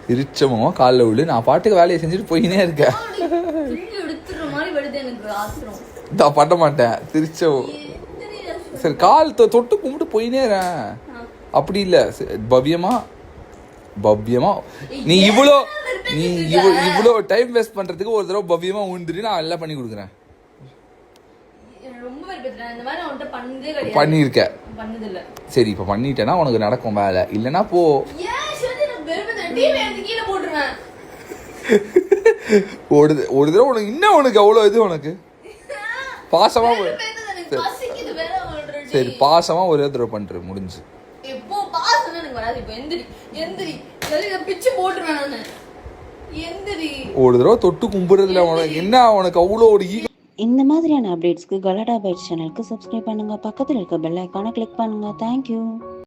திருச்சமா காலில் விழு. நான் பாட்டுக்கு வேலையை செஞ்சுட்டு போயினே இருக்கேன். நான் பண்ண மாட்டேன். சரி கால் தொட்டு கும்பிட்டு போயினேறேன். அப்படி இல்ல பவ்யமா நீ இவ்வளோ டைம் வேஸ்ட் பண்றதுக்கு ஒரு தடவை பவ்யமா உண்டுட்டு நான் எல்லாம் பண்ணி கொடுக்குறேன். பண்ணிருக்க. சரி இப்ப பண்ணிட்டேன்னா உனக்கு நடக்கும் வேலை. இல்லைன்னா போ. ஒரு தடவை உனக்கு இன்னும் உனக்கு அவ்வளோ இது உனக்கு பாசமா. சரி பாசமா ஒரே தடவை பண்ற முடிஞ்சு. ஒரு தடவை தொட்டு கும்பிடுறதுல உனக்கு என்ன உனக்கு அவ்வளோ ஒரு ஈகோ. இந்த மாதிரியான அப்டேட்ஸ்க்கு கலாட்டா பைட்ஸ் சேனலுக்கு சப்ஸ்கிரைப் பண்ணுங்க. பக்கத்தில் இருக்க பெல் ஐகானை கிளிக் பண்ணுங்க. தேங்க்யூ.